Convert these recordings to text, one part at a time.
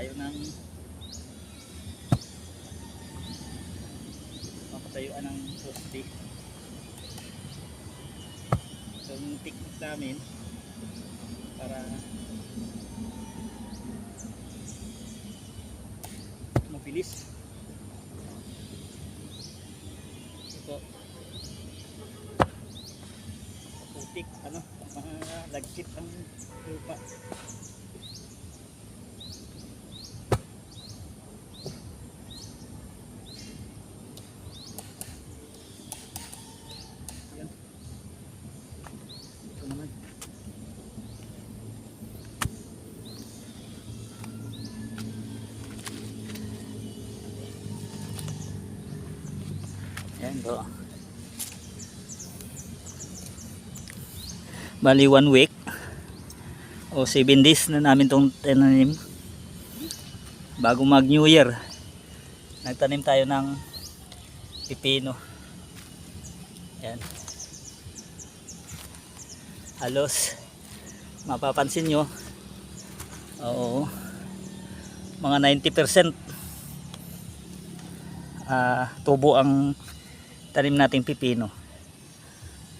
tayo ng mapatayuan ng poste. So yung technique namin para mabilis ito putik mga lagkit ang lupa. Yan. Ito naman. Yan bro. Bali 1 week o 7 days na namin itong tinanim. Bago mag New Year nagtanim tayo ng pipino. Yan. Halos mapapansin nyo, oo, mga 90% tubo ang tanim nating pipino.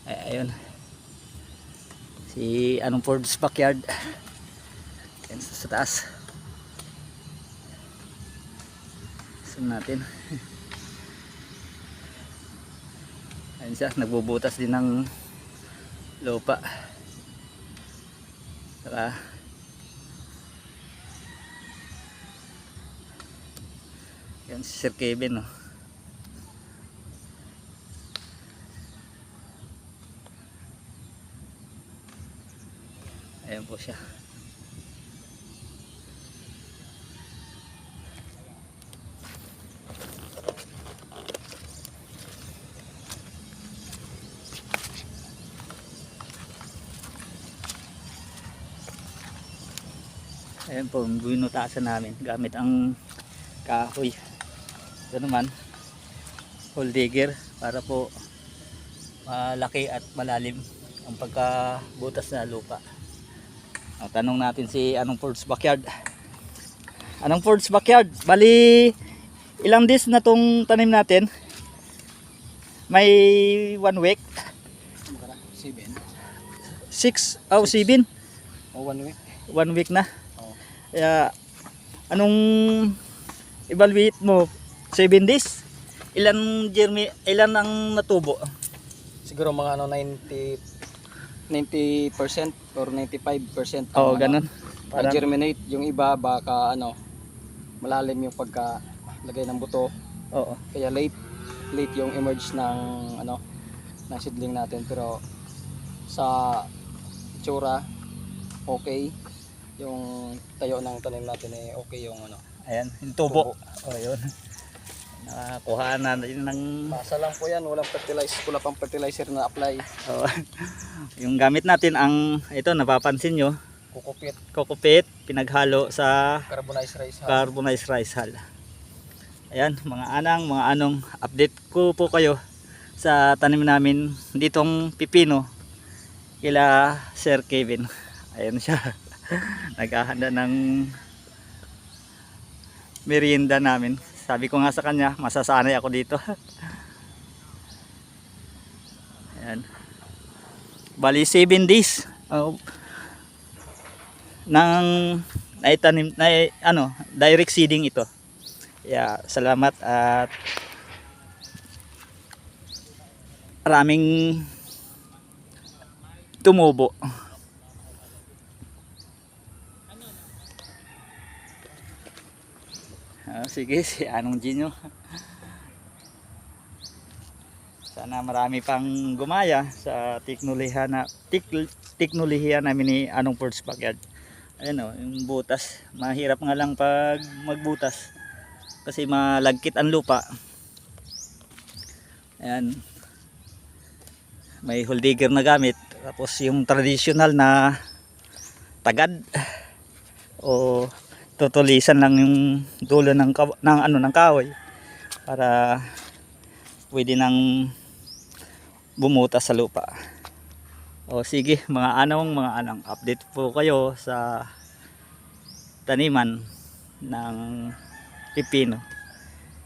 Ayun si Anong Ford's backyard. Yan sa taas. Zoom natin. Ayun siya, nagbubutas din ng lupa. Saka yan si Sir Kevin, no? Ayan po siya. Ayan po, binutasan namin gamit ang kahoy. Ito naman, hole digger para po malaki at malalim ang pagkabutas na lupa. Tanong natin si Anong Ford's backyard. Anong Ford's backyard? Bali, ilang days na tong tanim natin? May 1 week? 7. 6 o 7? O 1 week. 1 week na. Oo. Kaya, anong evaluate mo? 7 days? Ilan ang natubo? Siguro mga 90% or 95% Oo, ganun. Parang, germinate. Yung iba baka malalim yung pagkalagay ng buto. oo. Kaya late yung emerge ng ng seedling natin, pero sa itsura okay. Yung tayo ng tanim natin okay yung Ayan, yung tubo. Oh, yun. Nakakuha na din ng Basa lang po yan, walang fertilizer, wala pang fertilizer na apply. oh, yung gamit natin ang ito, napapansin nyo, Kukupit, pinaghalo sa carbonized rice hull. carbonized rice hull. Ayan, mga anong update ko po kayo sa tanim namin ditong pipino kila Sir Kevin. Ayan siya. Naghahanda ng merienda namin. Sabi ko nga sa kanya, masasanay ako dito. Ayan. Bali 7 days nang naitanim direct seeding ito. Yeah, salamat at maraming tumubo. Sige, si Anong Gino. Sana marami pang gumaya sa teknolohiya namin ni Anong Ford's backyard. Ayun yung butas. Mahirap nga lang pag magbutas kasi malagkit ang lupa. Ayan. May hole digger na gamit. Tapos yung traditional na tagad o tutulisan lang yung dulo ng kahoy para pwede nang bumutas sa lupa. O sige, mga anong update po kayo sa taniman ng pipino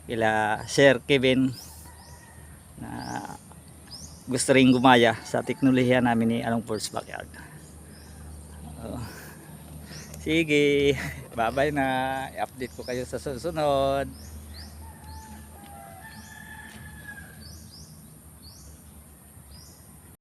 kila Sir Kevin na gusto rin gumaya sa teknolohiya namin ni Along Force Backyard. Oh. Sige, bye bye na, i-update ko kayo sa susunod.